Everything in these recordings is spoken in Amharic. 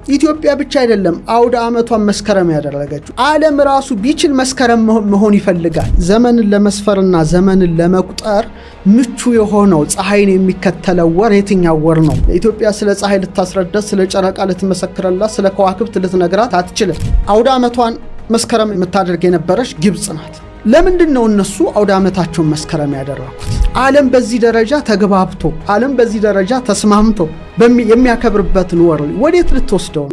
ኢትዮጵያ ብቻ አይደለም አውደ ዓመቷን መስከረም ያደረገችው ዓለም ራሱ ቢችል መስከረም መሆን ይፈልጋል። ዘመንን ለመስፈርና ዘመንን ለመቁጠር ምቹ የሆነው ፀሐይን የሚከተለው ወር የትኛው ወር ነው? ኢትዮጵያ ስለ ፀሐይ ልታስረዳ፣ ስለ ጨረቃ ልትመሰክርላት፣ ስለ ከዋክብት ልትነግራት አትችልም። አውደ ዓመቷን መስከረም የምታደርግ የነበረች ግብጽ ናት። ለምንድን ነው እነሱ አውደ ዓመታቸውን መስከረም ያደረጉት? ዓለም በዚህ ደረጃ ተግባብቶ ዓለም በዚህ ደረጃ ተስማምቶ የሚያከብርበትን ወር ወዴት ልትወስደው?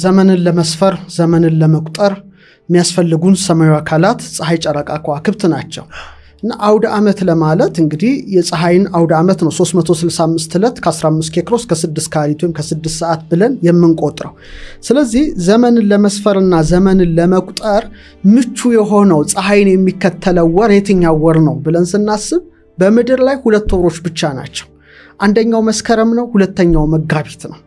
ዘመንን ለመስፈር ዘመንን ለመቁጠር የሚያስፈልጉን ሰማያዊ አካላት ፀሐይ፣ ጨረቃ፣ ከዋክብት ናቸው። እና አውደ ዓመት ለማለት እንግዲህ የፀሐይን አውደ ዓመት ነው 365 ዕለት ከ15 ኬክሮስ ከ6 ካሪት ወይም ከ6 ሰዓት ብለን የምንቆጥረው። ስለዚህ ዘመንን ለመስፈርና ዘመንን ለመቁጠር ምቹ የሆነው ፀሐይን የሚከተለው ወር የትኛው ወር ነው ብለን ስናስብ በምድር ላይ 2 ወሮች ብቻ ናቸው። አንደኛው መስከረም ነው፣ ሁለተኛው መጋቢት ነው።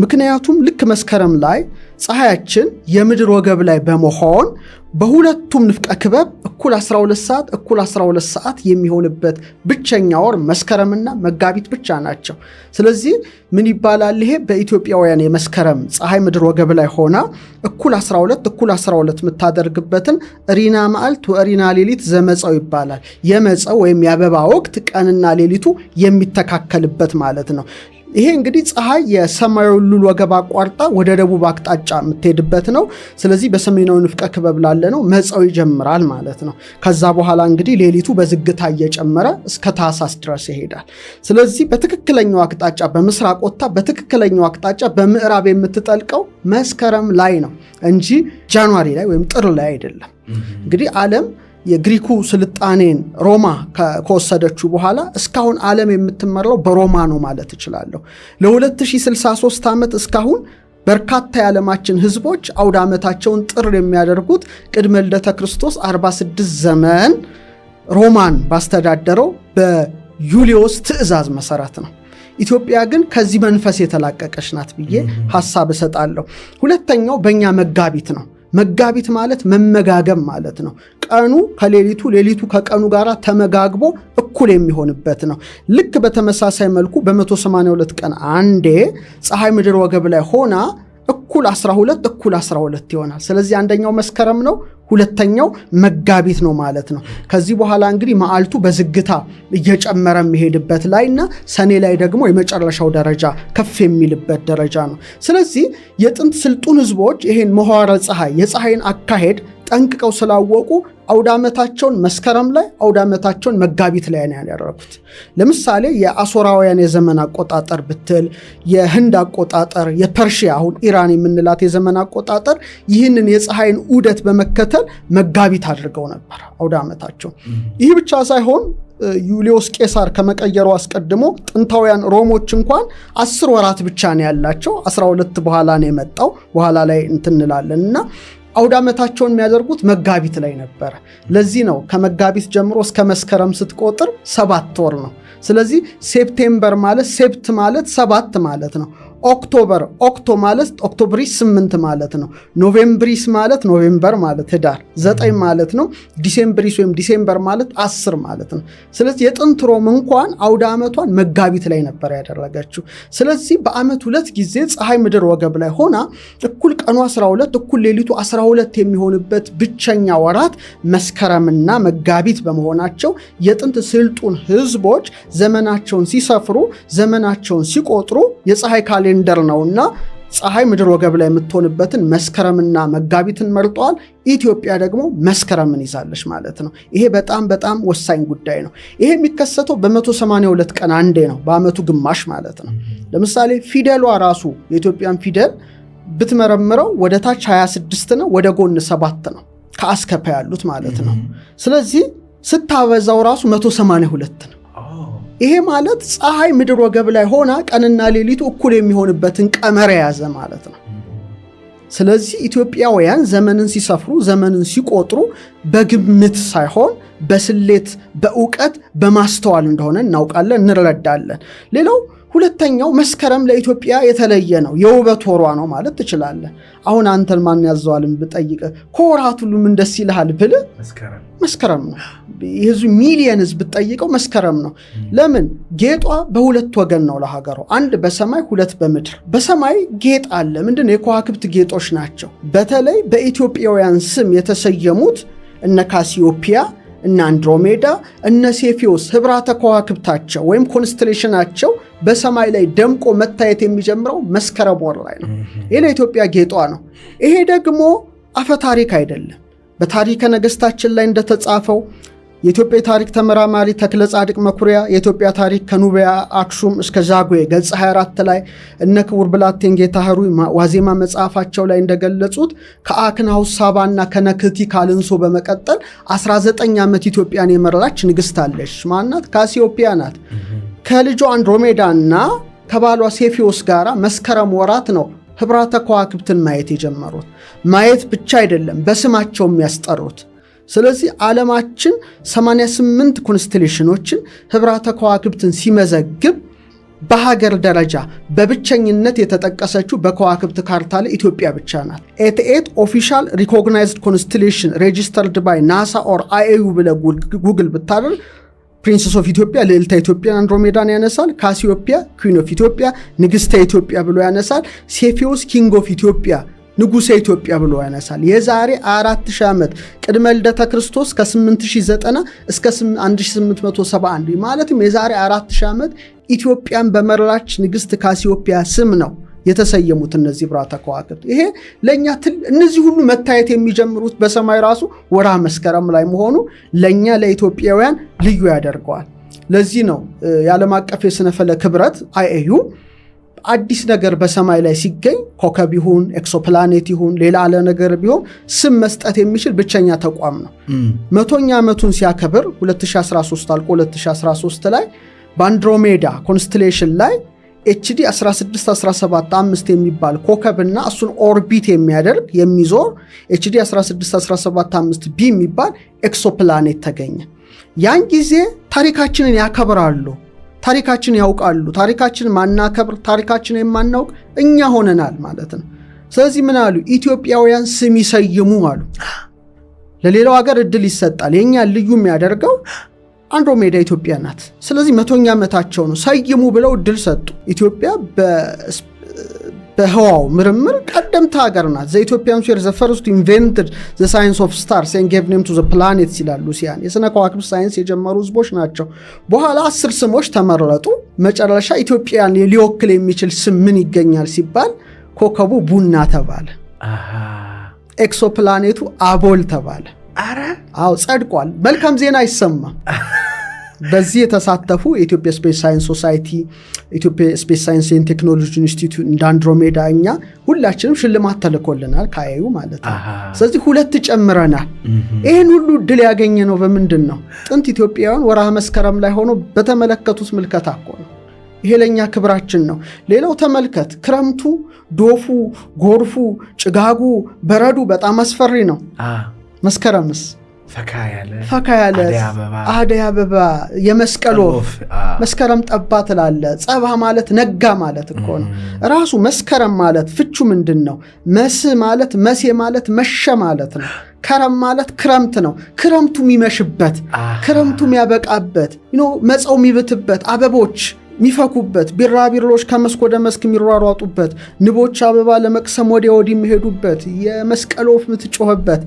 ምክንያቱም ልክ መስከረም ላይ ፀሐያችን የምድር ወገብ ላይ በመሆን በሁለቱም ንፍቀ ክበብ እኩል 12 ሰዓት የሚሆንበት ብቸኛ ወር መስከረምና መጋቢት ብቻ ናቸው። ስለዚህ ምን ይባላል? ይሄ በኢትዮጵያውያን የመስከረም ፀሐይ ምድር ወገብ ላይ ሆና እኩል 12 የምታደርግበትን ሪና መዓልት ወሪና ሌሊት ዘመፀው ይባላል። የመፀው ወይም የአበባ ወቅት ቀንና ሌሊቱ የሚተካከልበት ማለት ነው። ይሄ እንግዲህ ፀሐይ የሰማያዊ ሉል ወገብ አቋርጣ ወደ ደቡብ አቅጣጫ የምትሄድበት ነው። ስለዚህ በሰሜናዊ ንፍቀ ክበብ ላለ ነው መፀው ይጀምራል ማለት ነው። ከዛ በኋላ እንግዲህ ሌሊቱ በዝግታ እየጨመረ እስከ ታህሳስ ድረስ ይሄዳል። ስለዚህ በትክክለኛው አቅጣጫ በምስራቅ ወጥታ በትክክለኛው አቅጣጫ በምዕራብ የምትጠልቀው መስከረም ላይ ነው እንጂ ጃንዋሪ ላይ ወይም ጥር ላይ አይደለም። እንግዲህ ዓለም የግሪኩ ስልጣኔን ሮማ ከወሰደችው በኋላ እስካሁን ዓለም የምትመራው በሮማ ነው ማለት እችላለሁ። ለ2063 ዓመት እስካሁን በርካታ የዓለማችን ህዝቦች አውደ ዓመታቸውን ጥር የሚያደርጉት ቅድመ ልደተ ክርስቶስ 46 ዘመን ሮማን ባስተዳደረው በዩሊዮስ ትእዛዝ መሰረት ነው። ኢትዮጵያ ግን ከዚህ መንፈስ የተላቀቀች ናት ብዬ ሐሳብ እሰጣለሁ። ሁለተኛው በእኛ መጋቢት ነው። መጋቢት ማለት መመጋገብ ማለት ነው። ቀኑ ከሌሊቱ ሌሊቱ ከቀኑ ጋር ተመጋግቦ እኩል የሚሆንበት ነው። ልክ በተመሳሳይ መልኩ በ182 ቀን አንዴ ፀሐይ ምድር ወገብ ላይ ሆና እኩል 12 ይሆናል። ስለዚህ አንደኛው መስከረም ነው፣ ሁለተኛው መጋቢት ነው ማለት ነው። ከዚህ በኋላ እንግዲህ መዓልቱ በዝግታ እየጨመረ የሚሄድበት ላይና ሰኔ ላይ ደግሞ የመጨረሻው ደረጃ ከፍ የሚልበት ደረጃ ነው። ስለዚህ የጥንት ስልጡን ህዝቦች ይሄን መዋዕለ ፀሐይ የፀሐይን አካሄድ ጠንቅቀው ስላወቁ አውደ ዓመታቸውን መስከረም ላይ አውደ ዓመታቸውን መጋቢት ላይ ነው ያደረጉት። ለምሳሌ የአሦራውያን የዘመን አቆጣጠር ብትል፣ የህንድ አቆጣጠር፣ የፐርሺያ አሁን ኢራን የምንላት የዘመን አቆጣጠር ይህንን የፀሐይን ዑደት በመከተል መጋቢት አድርገው ነበር አውደ ዓመታቸው። ይህ ብቻ ሳይሆን ዩሊዮስ ቄሳር ከመቀየሩ አስቀድሞ ጥንታውያን ሮሞች እንኳን 10 ወራት ብቻ ነው ያላቸው። 12 በኋላ ነው የመጣው። በኋላ ላይ እንትንላለንና አውደ ዓመታቸውን የሚያደርጉት መጋቢት ላይ ነበር። ለዚህ ነው ከመጋቢት ጀምሮ እስከ መስከረም ስትቆጥር 7 ወር ነው። ስለዚህ ሴፕቴምበር ማለት ሴፕት ማለት 7 ማለት ነው። ኦክቶ ማለት ኦክቶብሪስ 8 ማለት ነው። ኖቬምብሪስ ማለት ኖቬምበር ማለት ህዳር 9 ማለት ነው። ዲሴምብሪስ ወይም ዲሴምበር ማለት 10 ማለት ነው። ስለዚህ የጥንት ሮም እንኳን አውደ ዓመቷን መጋቢት ላይ ነበር ያደረገችው። ስለዚህ በዓመት 2 ጊዜ ፀሐይ ምድር ወገብ ላይ ሆና እኩል ቀኑ 12 እኩል ሌሊቱ 12 የሚሆንበት ብቸኛ ወራት መስከረምና መጋቢት በመሆናቸው የጥንት ስልጡን ህዝቦች ዘመናቸውን ሲሰፍሩ ዘመናቸውን ሲቆጥሩ የፀሐይ ካሌንደር ነውና ፀሐይ ምድር ወገብ ላይ የምትሆንበትን መስከረምና መጋቢትን መርጠዋል። ኢትዮጵያ ደግሞ መስከረምን ይዛለች ማለት ነው። ይሄ በጣም በጣም ወሳኝ ጉዳይ ነው። ይሄ የሚከሰተው በ182 ቀን አንዴ ነው፣ በዓመቱ ግማሽ ማለት ነው። ለምሳሌ ፊደሏ ራሱ የኢትዮጵያን ፊደል ብትመረምረው ወደ ታች 26 ነው፣ ወደ ጎን 7 ነው፣ ከአስከፈ ያሉት ማለት ነው። ስለዚህ ስታበዛው ራሱ 182 ነው። ይሄ ማለት ፀሐይ ምድር ወገብ ላይ ሆና ቀንና ሌሊቱ እኩል የሚሆንበትን ቀመር የያዘ ማለት ነው። ስለዚህ ኢትዮጵያውያን ዘመንን ሲሰፍሩ ዘመንን ሲቆጥሩ በግምት ሳይሆን በስሌት በእውቀት በማስተዋል እንደሆነ እናውቃለን፣ እንረዳለን። ሌላው ሁለተኛው መስከረም ለኢትዮጵያ የተለየ ነው፣ የውበት ወሯ ነው ማለት ትችላለህ። አሁን አንተን ማን ያዘዋልን ብጠይቅ ከወራት ሁሉ ምን ደስ ይልሃል ብል መስከረም ነው። የህዝብ ሚሊየን ህዝብ ብጠይቀው መስከረም ነው። ለምን? ጌጧ በሁለት ወገን ነው ለሀገሯ፣ አንድ በሰማይ ሁለት በምድር። በሰማይ ጌጥ አለ። ምንድን ነው? የከዋክብት ጌጦች ናቸው። በተለይ በኢትዮጵያውያን ስም የተሰየሙት እነ ካሲዮፒያ እነ አንድሮሜዳ እነ ሴፊዮስ ህብራተ ከዋክብታቸው ወይም ኮንስቴሌሽናቸው በሰማይ ላይ ደምቆ መታየት የሚጀምረው መስከረም ወር ላይ ነው። ይሄ ለኢትዮጵያ ጌጧ ነው። ይሄ ደግሞ አፈ ታሪክ አይደለም። በታሪከ ነገስታችን ላይ እንደተጻፈው የኢትዮጵያ ታሪክ ተመራማሪ ተክለ ጻድቅ መኩሪያ የኢትዮጵያ ታሪክ ከኑቢያ አክሱም እስከ ዛጉዌ ገጽ 24 ላይ እነ ክቡር ብላቴን ጌታ ኅሩይ ዋዜማ መጽሐፋቸው ላይ እንደገለጹት ከአክናውስ ሳባና ከነክቲ ካልንሶ በመቀጠል 19 ዓመት ኢትዮጵያን የመራች ንግስት አለች። ማናት? ካሲዮፒያ ናት። ከልጇ አንድሮሜዳና ከባሏ ሴፊዮስ ጋራ መስከረም ወራት ነው ህብራተ ከዋክብትን ማየት የጀመሩት። ማየት ብቻ አይደለም በስማቸው የሚያስጠሩት። ስለዚህ ዓለማችን 88 ኮንስቴሌሽኖችን ህብራተ ከዋክብትን ሲመዘግብ በሀገር ደረጃ በብቸኝነት የተጠቀሰችው በከዋክብት ካርታ ላይ ኢትዮጵያ ብቻ ናት። 88 ኦፊሻል ሪኮግናይዝድ ኮንስቴሌሽን ሬጂስተርድ ባይ ናሳ ኦር አይኤዩ ብለህ ጉግል ብታደርግ ፕሪንሰስ ኦፍ ኢትዮጵያ ልዕልተ ኢትዮጵያ አንድሮሜዳን ያነሳል። ካሲዮፒያ ኩዊን ኦፍ ኢትዮጵያ ንግስተ ኢትዮጵያ ብሎ ያነሳል። ሴፊዮስ ኪንግ ኦፍ ኢትዮጵያ ንጉሠ ኢትዮጵያ ብሎ ያነሳል። የዛሬ 4000 ዓመት ቅድመ ልደተ ክርስቶስ ከ8090 እስከ 1871 ማለትም የዛሬ 4000 ዓመት ኢትዮጵያን በመራች ንግስት ካሲዮፒያ ስም ነው የተሰየሙት እነዚህ ህብራተ ከዋክብት። ይሄ ለኛ እነዚህ ሁሉ መታየት የሚጀምሩት በሰማይ ራሱ ወራ መስከረም ላይ መሆኑ ለኛ ለኢትዮጵያውያን ልዩ ያደርገዋል። ለዚህ ነው የዓለም አቀፍ የሥነ ፈለክ ህብረት አይኤዩ አዲስ ነገር በሰማይ ላይ ሲገኝ ኮከብ ይሁን ኤክሶፕላኔት ይሁን ሌላ አለ ነገር ቢሆን ስም መስጠት የሚችል ብቸኛ ተቋም ነው። 100ኛ ዓመቱን ሲያከብር 2013 አልቆ 2013 ላይ በአንድሮሜዳ ኮንስቴሌሽን ላይ ኤችዲ 16175 የሚባል ኮከብና እሱን ኦርቢት የሚያደርግ የሚዞር ኤችዲ 16175 ቢ የሚባል ኤክሶፕላኔት ተገኘ። ያን ጊዜ ታሪካችንን ያከብራሉ፣ ታሪካችን ያውቃሉ። ታሪካችን ማናከብር፣ ታሪካችን የማናውቅ እኛ ሆነናል ማለት ነው። ስለዚህ ምን አሉ? ኢትዮጵያውያን ስም ይሰይሙ አሉ። ለሌላው ሀገር እድል ይሰጣል። የኛ ልዩ የሚያደርገው አንድሮሜዳ ኢትዮጵያ ናት። ስለዚህ 100ኛ ዓመታቸው ነው፣ ሰይሙ ብለው እድል ሰጡ። ኢትዮጵያ በህዋው ምርምር ቀደምት ሀገር ናት። ዘ ኢትዮጵያንስ ወር ዘ ፈርስት ኢንቨንትድ ዘ ሳይንስ ኦፍ ስታርስ ኤንድ ጌቭ ኔም ቱ ዘ ፕላኔትስ ይላሉ ሲያን። የሥነ ከዋክብት ሳይንስ የጀመሩ ህዝቦች ናቸው። በኋላ 10 ስሞች ተመረጡ። መጨረሻ ኢትዮጵያን ሊወክል የሚችል ስም ምን ይገኛል ሲባል ኮከቡ ቡና ተባለ። ኤክሶፕላኔቱ አቦል ተባለ። አዎ ጸድቋል። መልካም ዜና አይሰማም። በዚህ የተሳተፉ የኢትዮጵያ ስፔስ ሳይንስ ሶሳይቲ፣ ኢትዮጵያ ስፔስ ሳይንስ ኤንድ ቴክኖሎጂ ኢንስቲትዩት እንደ አንድሮሜዳ እኛ ሁላችንም ሽልማት ተልኮልናል ከአይዩ ማለት ነው። ስለዚህ 2 ጨምረናል። ይህን ሁሉ ድል ያገኘ ነው በምንድን ነው? ጥንት ኢትዮጵያውያን ወርሃ መስከረም ላይ ሆኖ በተመለከቱት ምልከታ እኮ ነው። ይሄ ለኛ ክብራችን ነው። ሌላው ተመልከት፣ ክረምቱ፣ ዶፉ፣ ጎርፉ፣ ጭጋጉ፣ በረዱ በጣም አስፈሪ ነው። መስከረምስ ፈካ ያለ አደይ አበባ፣ የመስቀል ወፍ፣ መስከረም ጠባ ትላለ። ጸባ ማለት ነጋ ማለት እኮ ነው። ራሱ መስከረም ማለት ፍቹ ምንድን ነው? መስ ማለት መሴ ማለት መሸ ማለት ነው። ከረም ማለት ክረምት ነው። ክረምቱ የሚመሽበት፣ ክረምቱ የሚያበቃበት፣ መጸው የሚብትበት፣ አበቦች ሚፈኩበት፣ ቢራቢሮች ከመስክ ወደ መስክ የሚሯሯጡበት፣ ንቦች አበባ ለመቅሰም ወዲያ ወዲህ የሚሄዱበት፣ የመስቀል ወፍ የምትጮህበት።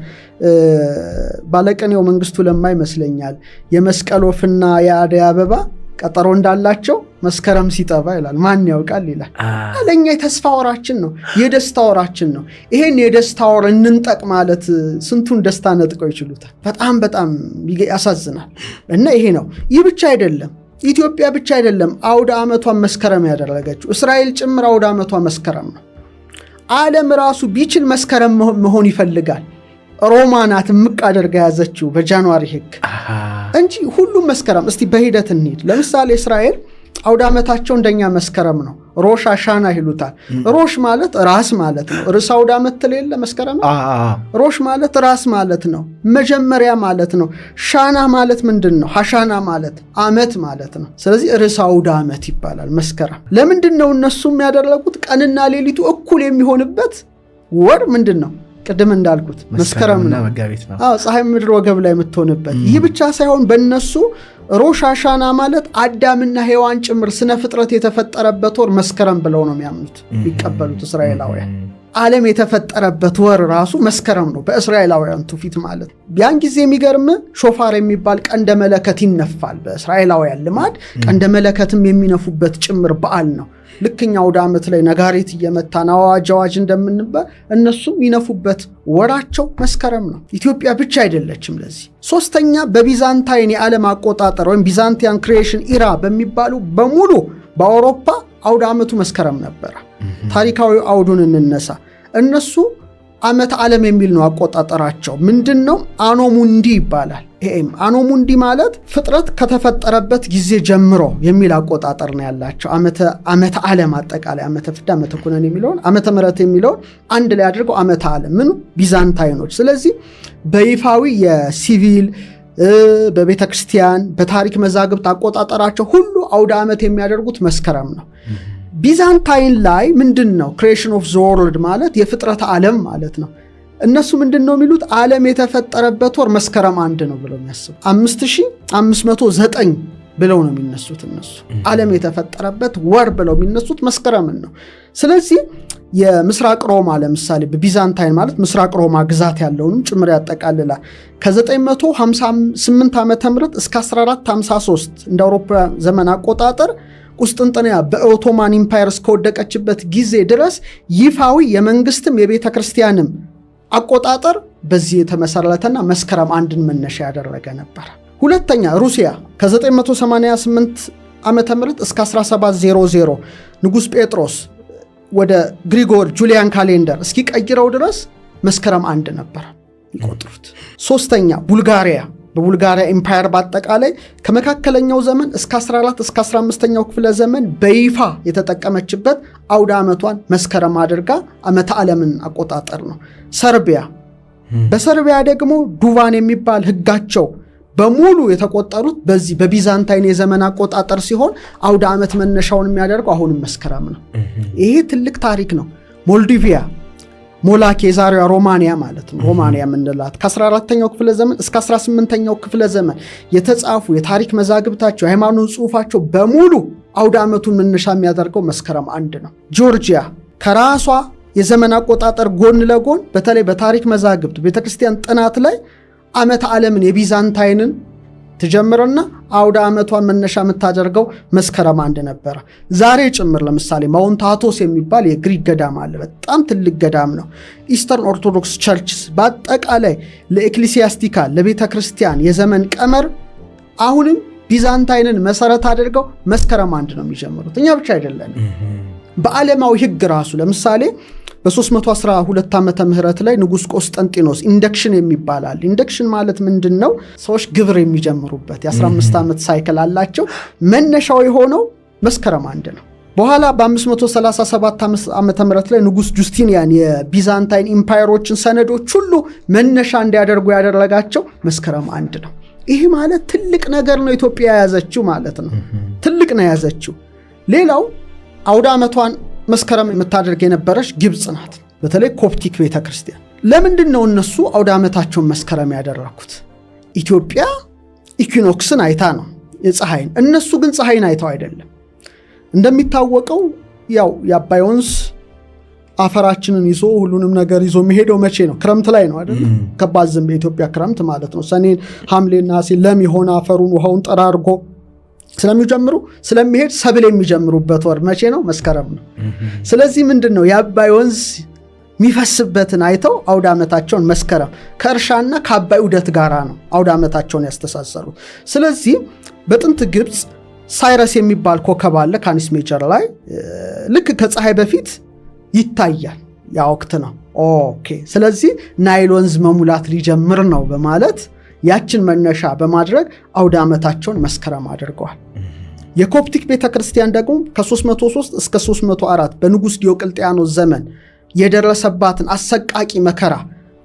ባለቀኔው መንግስቱ ለማ ይመስለኛል የመስቀል ወፍና የአደይ አበባ ቀጠሮ እንዳላቸው መስከረም ሲጠባ ይላል። ማን ያውቃል ይላል። ለኛ የተስፋ ወራችን ነው፣ የደስታ ወራችን ነው። ይሄን የደስታ ወር እንንጠቅ ማለት ስንቱን ደስታ ነጥቀው ይችሉታል። በጣም በጣም ያሳዝናል። እና ይሄ ነው። ይህ ብቻ አይደለም፣ ኢትዮጵያ ብቻ አይደለም አውደ ዓመቷን መስከረም ያደረገችው፣ እስራኤል ጭምር አውደ ዓመቷ መስከረም ነው። ዓለም ራሱ ቢችል መስከረም መሆን ይፈልጋል። ሮማ ናት ምቅ አድርጋ ያዘችው በጃንዋሪ ህግ እንጂ ሁሉም መስከረም። እስቲ በሂደት እንሂድ። ለምሳሌ እስራኤል አውደ ዓመታቸው እንደኛ መስከረም ነው። ሮሽ አሻና ይሉታል። ሮሽ ማለት ራስ ማለት ነው። ርዕሰ አውደ ዓመት ትለለ መስከረም ሮሽ ማለት ራስ ማለት ነው፣ መጀመሪያ ማለት ነው። ሻና ማለት ምንድነው? ሐሻና ማለት ዓመት ማለት ነው። ስለዚህ ርዕሰ አውደ ዓመት ይባላል መስከረም። ለምንድነው እነሱ የሚያደርጉት ቀንና ሌሊቱ እኩል የሚሆንበት ወር ምንድነው? ቅድም እንዳልኩት መስከረም ነው። ፀሐይ ምድር ወገብ ላይ የምትሆንበት። ይህ ብቻ ሳይሆን በእነሱ ሮሽ አሻና ማለት አዳምና ሔዋን ጭምር ስነ ፍጥረት የተፈጠረበት ወር መስከረም ብለው ነው የሚያምኑት የሚቀበሉት እስራኤላውያን። ዓለም የተፈጠረበት ወር ራሱ መስከረም ነው በእስራኤላውያን ትውፊት ማለት። ያን ጊዜ የሚገርም ሾፋር የሚባል ቀንደ መለከት ይነፋል። በእስራኤላውያን ልማድ ቀንደ መለከትም የሚነፉበት ጭምር በዓል ነው። ልክኛ አውደ ዓመት ላይ ነጋሪት እየመታን አዋጅ እንደምንባል እነሱም ይነፉበት ወራቸው መስከረም ነው። ኢትዮጵያ ብቻ አይደለችም ለዚህ። ሶስተኛ በቢዛንታይን የዓለም አቆጣጠር ወይም ቢዛንቲያን ክሪኤሽን ኢራ በሚባሉ በሙሉ በአውሮፓ አውደ ዓመቱ መስከረም ነበረ። ታሪካዊ አውዱን እንነሳ። እነሱ ዓመተ ዓለም የሚል ነው አቆጣጠራቸው። ምንድነው? አኖ ሙንዲ ይባላል። አኖሙንዲ ማለት ፍጥረት ከተፈጠረበት ጊዜ ጀምሮ የሚል አቆጣጠር ነው ያላቸው። ዓመተ ዓለም አጠቃላይ ዓመተ ፍዳ ዓመተ ኩነኔ የሚለውን ዓመተ ምሕረት የሚለውን አንድ ላይ አድርገው ዓመተ ዓለም ምኑ ቢዛንታይኖች። ስለዚህ በይፋዊ የሲቪል በቤተ ክርስቲያን በታሪክ መዛግብት አቆጣጠራቸው ሁሉ አውደ ዓመት የሚያደርጉት መስከረም ነው። ቢዛንታይን ላይ ምንድነው? ክሪኤሽን ኦፍ ዘ ወርልድ ማለት የፍጥረት ዓለም ማለት ነው። እነሱ ምንድነው የሚሉት? ዓለም የተፈጠረበት ወር መስከረም 1 ነው ብለው የሚያስቡ 5509 ብለው ነው የሚነሱት እነሱ። ዓለም የተፈጠረበት ወር ብለው የሚነሱት መስከረምን ነው። ስለዚህ የምስራቅ ሮማ ለምሳሌ በቢዛንታይን ማለት ምስራቅ ሮማ ግዛት ያለውንም ጭምር ያጠቃልላል። ከ958 ዓመተ ምህረት እስከ 1453 እንደ አውሮፓ ዘመን አቆጣጠር ቁስጥንጥንያ በኦቶማን ኢምፓየር እስከወደቀችበት ጊዜ ድረስ ይፋዊ የመንግስትም የቤተ ክርስቲያንም አቆጣጠር በዚህ የተመሰረተና መስከረም 1ን መነሻ ያደረገ ነበር። ሁለተኛ ሩሲያ ከ988 ዓመተ ምህረት እስከ 1700 ንጉስ ጴጥሮስ ወደ ግሪጎር ጁሊያን ካሌንደር እስኪቀይረው ድረስ መስከረም 1 ነበር ይቆጥሩት። ሶስተኛ ቡልጋሪያ በቡልጋሪያ ኢምፓየር በአጠቃላይ ከመካከለኛው ዘመን እስከ 14 እስከ 15ኛው ክፍለ ዘመን በይፋ የተጠቀመችበት አውደ ዓመቷን መስከረም አድርጋ ዓመተ ዓለምን አቆጣጠር ነው። ሰርቢያ በሰርቢያ ደግሞ ዱቫን የሚባል ህጋቸው በሙሉ የተቆጠሩት በዚህ በቢዛንታይን የዘመን አቆጣጠር ሲሆን አውደ ዓመት መነሻውን የሚያደርገው አሁንም መስከረም ነው። ይሄ ትልቅ ታሪክ ነው። ሞልዲቪያ ሞላክ የዛሬዋ ሮማንያ ማለት ነው። ሮማንያ ምንላት ከ14ኛው ክፍለ ዘመን እስከ 18ኛው ክፍለ ዘመን የተጻፉ የታሪክ መዛግብታቸው የሃይማኖት ጽሑፋቸው በሙሉ አውደ ዓመቱን መነሻ የሚያደርገው መስከረም 1 ነው። ጆርጂያ ከራሷ የዘመን አቆጣጠር ጎን ለጎን በተለይ በታሪክ መዛግብት ቤተክርስቲያን ጥናት ላይ ዓመተ ዓለምን የቢዛንታይንን ትጀምርና አውደ ዓመቷን መነሻ የምታደርገው መስከረም 1 ነበር። ዛሬ ጭምር ለምሳሌ ማውንት አቶስ የሚባል የግሪክ ገዳም አለ። በጣም ትልቅ ገዳም ነው። ኢስተርን ኦርቶዶክስ ቸርችስ በአጠቃላይ ለኤክሊሲያስቲካል ለቤተ ክርስቲያን የዘመን ቀመር አሁንም ቢዛንታይንን መሰረት አድርገው መስከረም 1 ነው የሚጀምሩት። እኛ ብቻ አይደለንም። በዓለማዊ ህግ ራሱ ለምሳሌ በ312 ዓመተ ምህረት ላይ ንጉስ ቆስጠንጢኖስ ኢንደክሽን የሚባላል። ኢንደክሽን ማለት ምንድነው? ሰዎች ግብር የሚጀምሩበት የ15 ዓመት ሳይክል አላቸው። መነሻው የሆነው መስከረም 1 ነው። በኋላ በ537 ዓመተ ምህረት ላይ ንጉስ ጁስቲኒያን የቢዛንታይን ኢምፓየሮችን ሰነዶች ሁሉ መነሻ እንዲያደርጉ ያደረጋቸው መስከረም 1 ነው። ይህ ማለት ትልቅ ነገር ነው። ኢትዮጵያ የያዘችው ማለት ነው። ትልቅ ነው የያዘችው። ሌላው አውደ ዓመቷን መስከረም የምታደርግ የነበረች ግብጽ ናት። በተለይ ኮፕቲክ ቤተክርስቲያን። ለምንድን ነው እነሱ አውደ ዓመታቸውን መስከረም ያደረኩት? ኢትዮጵያ ኢኩኖክስን አይታ ነው የፀሐይን። እነሱ ግን ፀሐይን አይተው አይደለም። እንደሚታወቀው ያው የአባይ ወንዝ አፈራችንን ይዞ ሁሉንም ነገር ይዞ የሚሄደው መቼ ነው? ክረምት ላይ ነው አይደል? ከባድ ዝም በኢትዮጵያ ክረምት ማለት ነው። ሰኔን፣ ሐምሌና ነሐሴ ለም የሆነ አፈሩን ውሃውን ጠራርጎ ስለሚሄድ ሰብል የሚጀምሩበት ወር መቼ ነው? መስከረም ነው። ስለዚህ ምንድነው የአባይ ወንዝ የሚፈስበትን አይተው አውደ ዓመታቸውን መስከረም ከእርሻና ከአባይ ዑደት ጋራ ነው አውደ ዓመታቸውን ያስተሳሰሩት። ስለዚህ በጥንት ግብጽ ሳይረስ የሚባል ኮከብ አለ ካኒስ ሜጀር ላይ ልክ ከፀሐይ በፊት ይታያል። ያ ወቅት ነው። ኦኬ። ስለዚህ ናይል ወንዝ መሙላት ሊጀምር ነው በማለት ያችን መነሻ በማድረግ አውደ ዓመታቸውን መስከረም አድርገዋል። የኮፕቲክ ቤተክርስቲያን ደግሞ ከ303 እስከ 304 በንጉሥ ዲዮቅልጥያኖስ ዘመን የደረሰባትን አሰቃቂ መከራ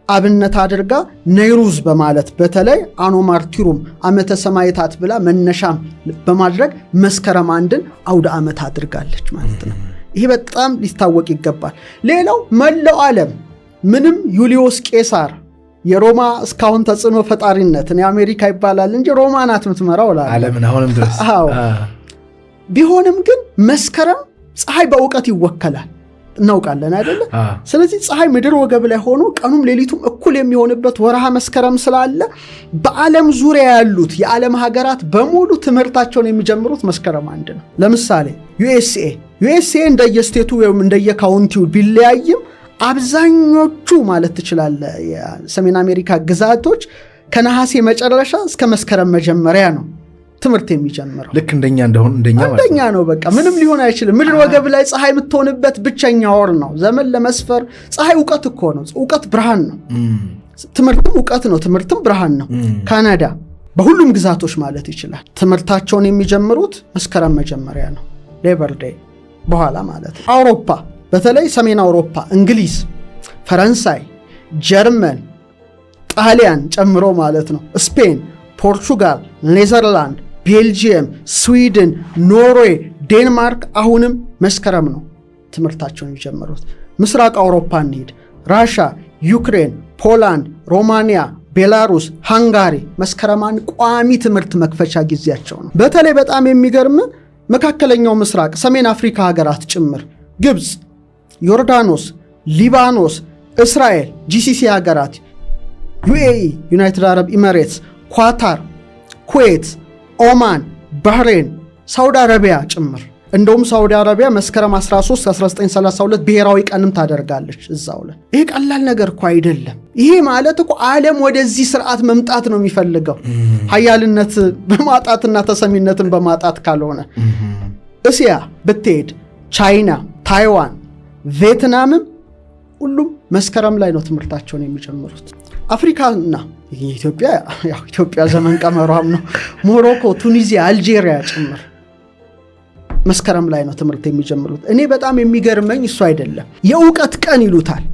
አብነት አድርጋ ነይሩዝ በማለት በተለይ አኖማርቲሩም ዓመተ ሰማዕታት ብላ መነሻም በማድረግ መስከረም አንድን አውደ ዓመት አድርጋለች ማለት ነው። ይሄ በጣም ሊታወቅ ይገባል። ሌላው መላው ዓለም ምንም ዩሊዮስ ቄሳር የሮማ እስካሁን ተጽዕኖ ፈጣሪነትን የአሜሪካ ይባላል እንጂ ሮማ ናት የምትመራው ዓለምን አሁንም ድረስ ቢሆንም ግን መስከረም ፀሐይ በእውቀት ይወከላል እናውቃለን አይደለ? ስለዚህ ፀሐይ ምድር ወገብ ላይ ሆኖ ቀኑም ሌሊቱም እኩል የሚሆንበት ወርሃ መስከረም ስላለ በዓለም ዙሪያ ያሉት የዓለም ሀገራት በሙሉ ትምህርታቸውን የሚጀምሩት መስከረም አንድ ነው። ለምሳሌ ዩኤስኤ እንደየስቴቱ ወይም እንደየካውንቲው ቢለያይም አብዛኞቹ ማለት ትችላለህ የሰሜን አሜሪካ ግዛቶች ከነሐሴ መጨረሻ እስከ መስከረም መጀመሪያ ነው ትምህርት የሚጀምረው። ልክ እንደኛ ነው። በቃ ምንም ሊሆን አይችልም። ምድር ወገብ ላይ ፀሐይ የምትሆንበት ብቸኛ ወር ነው። ዘመን ለመስፈር ፀሐይ እውቀት እኮ ነው። እውቀት ብርሃን ነው። ትምህርትም እውቀት ነው። ትምህርትም ብርሃን ነው። ካናዳ በሁሉም ግዛቶች ማለት ይችላል ትምህርታቸውን የሚጀምሩት መስከረም መጀመሪያ ነው። ሌበር ዴይ በኋላ ማለት ነው። አውሮፓ በተለይ ሰሜን አውሮፓ እንግሊዝ፣ ፈረንሳይ፣ ጀርመን፣ ጣሊያን ጨምሮ ማለት ነው ስፔን፣ ፖርቹጋል፣ ኔዘርላንድ፣ ቤልጂየም፣ ስዊድን፣ ኖርዌይ፣ ዴንማርክ አሁንም መስከረም ነው ትምህርታቸውን የሚጀምሩት። ምስራቅ አውሮፓ እንሂድ፣ ራሻ፣ ዩክሬን፣ ፖላንድ፣ ሮማኒያ፣ ቤላሩስ፣ ሃንጋሪ መስከረማን ቋሚ ትምህርት መክፈቻ ጊዜያቸው ነው። በተለይ በጣም የሚገርም መካከለኛው ምስራቅ ሰሜን አፍሪካ ሀገራት ጭምር ግብፅ፣ ዮርዳኖስ፣ ሊባኖስ፣ እስራኤል፣ ጂሲሲ ሀገራት፣ ዩኤኢ ዩናይትድ አረብ ኢሚሬትስ፣ ኳታር፣ ኩዌት፣ ኦማን፣ ባህሬን፣ ሳውዲ አረቢያ ጭምር። እንደውም ሳውዲ አረቢያ መስከረም 13 1932 ብሔራዊ ቀንም ታደርጋለች እዛው ላይ። ይሄ ቀላል ነገር እኮ አይደለም። ይሄ ማለት እኮ ዓለም ወደዚህ ስርዓት መምጣት ነው የሚፈልገው ሀያልነት በማጣትና ተሰሚነትን በማጣት ካልሆነ። እስያ ብትሄድ ቻይና፣ ታይዋን፣ ቪየትናምም ሁሉም መስከረም ላይ ነው ትምህርታቸውን የሚጀምሩት። አፍሪካና ኢትዮጵያ ዘመን ቀመሯም ነው። ሞሮኮ፣ ቱኒዚያ፣ አልጄሪያ ጭምር መስከረም ላይ ነው ትምህርት የሚጀምሩት። እኔ በጣም የሚገርመኝ እሱ አይደለም የእውቀት ቀን ይሉታል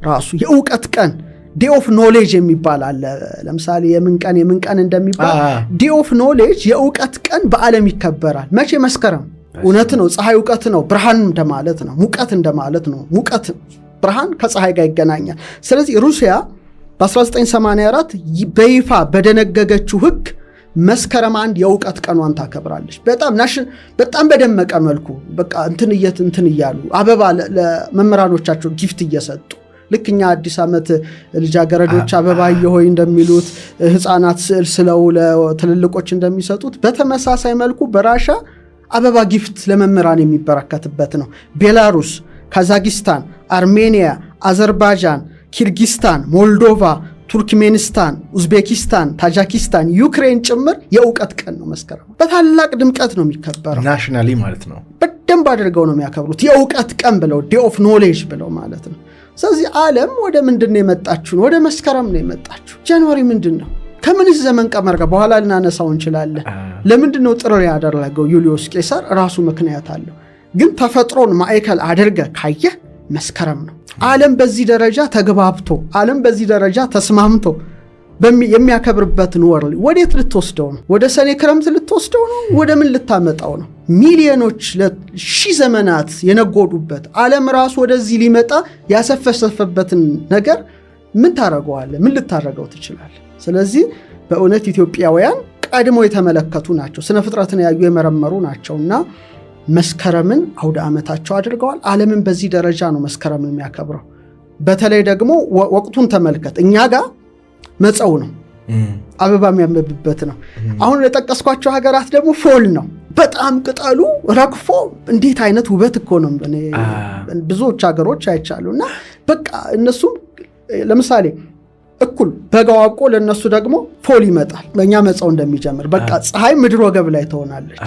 ራሱ የእውቀት ቀን ዴይ ኦፍ ኖሌጅ የሚባል አለ። ለምሳሌ የምን ቀን እንደሚባል ዴይ ኦፍ ኖሌጅ የእውቀት ቀን በዓለም ይከበራል። መቼ? መስከረም። እውነት ነው። ፀሐይ እውቀት ነው። ብርሃን እንደማለት ነው። ሙቀት እንደማለት ነው። ሙቀት ብርሃን ከፀሐይ ጋር ይገናኛል። ስለዚህ ሩሲያ በ1984 በይፋ በደነገገችው ሕግ መስከረም አንድ የእውቀት ቀኗን ታከብራለች። በጣም በደመቀ መልኩ በቃ እንትን እያሉ አበባ ለመምህራኖቻቸው ጊፍት እየሰጡ ልክ እኛ አዲስ ዓመት ልጃገረዶች አበባ እየሆይ እንደሚሉት ህፃናት ስዕል ስለው ለትልልቆች እንደሚሰጡት በተመሳሳይ መልኩ በራሻ አበባ ጊፍት ለመምህራን የሚበረከትበት ነው። ቤላሩስ፣ ካዛኪስታን፣ አርሜኒያ፣ አዘርባይጃን፣ ኪርጊስታን፣ ሞልዶቫ፣ ቱርክሜኒስታን፣ ኡዝቤኪስታን፣ ታጃኪስታን፣ ዩክሬን ጭምር የእውቀት ቀን ነው መስከረም። በታላቅ ድምቀት ነው የሚከበረው። ናሽናሊ ማለት ነው። በደንብ አድርገው ነው የሚያከብሩት። የእውቀት ቀን ብለው ዴይ ኦፍ ኖሌጅ ብለው ማለት ነው። ስለዚህ ዓለም ወደ ምንድን ነው የመጣችሁ? ወደ መስከረም ነው የመጣችሁ። ጃንዋሪ ምንድን ነው? ከምንስ ዘመን ቀመር ጋር በኋላ ልናነሳው እንችላለን። ለምንድን ነው ጥሪ ያደረገው ዩሊዮስ ቄሳር? ራሱ ምክንያት አለው። ግን ተፈጥሮን ማዕከል አድርገ ካየህ መስከረም ነው። ዓለም በዚህ ደረጃ ተግባብቶ ዓለም በዚህ ደረጃ ተስማምቶ የሚያከብርበትን ወር ወዴት ልትወስደው ነው? ወደ ሰኔ ክረምት ልትወስደው ነው? ወደ ምን ልታመጣው ነው? ሚሊዮኖች ለሺህ ዘመናት የነጎዱበት ዓለም ራሱ ወደዚህ ሊመጣ ያሰፈሰፈበትን ነገር ምን ታረገዋለህ? ምን ልታረገው ትችላለህ? ስለዚህ በእውነት ኢትዮጵያውያን ቀድሞ የተመለከቱ ናቸው። ስነ ፍጥረትን ያዩ የመረመሩ ናቸውና መስከረምን አውደ ዓመታቸው አድርገዋል። ዓለምን በዚህ ደረጃ ነው መስከረምን የሚያከብረው። በተለይ ደግሞ ወቅቱን ተመልከት። እኛ ጋር መጸው ነው፣ አበባ የሚያብብበት ነው። አሁን የጠቀስኳቸው ሀገራት ደግሞ ፎል ነው። በጣም ቅጠሉ ረግፎ እንዴት አይነት ውበት እኮ ነው። ብዙዎች ሀገሮች አይቻሉ እና በቃ እነሱም ለምሳሌ እኩል በጋው አብቆ ለነሱ ደግሞ ፎል ይመጣል። በእኛ መጸው እንደሚጀምር በቃ ፀሐይ ምድር ወገብ ላይ ትሆናለች።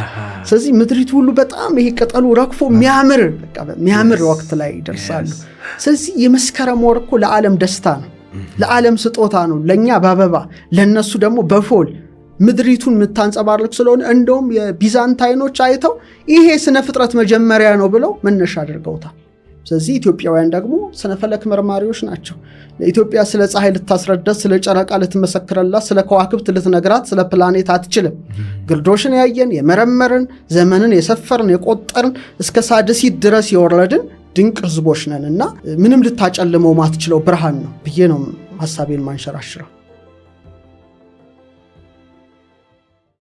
ስለዚህ ምድሪቱ ሁሉ በጣም ይሄ ቅጠሉ ረግፎ የሚያምር ወቅት ላይ ይደርሳሉ። ስለዚህ የመስከረም ወር እኮ ለዓለም ደስታ ነው፣ ለዓለም ስጦታ ነው። ለእኛ በአበባ ለነሱ ደግሞ በፎል ምድሪቱን የምታንጸባርቅ ስለሆነ እንደውም የቢዛንታይኖች አይተው ይሄ ስነ ፍጥረት መጀመሪያ ነው ብለው መነሻ አድርገውታል። ስለዚህ ኢትዮጵያውያን ደግሞ ስነ ፈለክ መርማሪዎች ናቸው። ለኢትዮጵያ ስለ ፀሐይ ልታስረዳት፣ ስለ ጨረቃ ልትመሰክረላት፣ ስለ ከዋክብት ልትነግራት፣ ስለ ፕላኔት አትችልም። ግርዶሽን ያየን የመረመርን፣ ዘመንን የሰፈርን የቆጠርን፣ እስከ ሳድሲት ድረስ የወረድን ድንቅ ህዝቦች ነን እና ምንም ልታጨልመው ማትችለው ብርሃን ነው ብዬ ነው ሀሳቤን ማንሸራሽረው።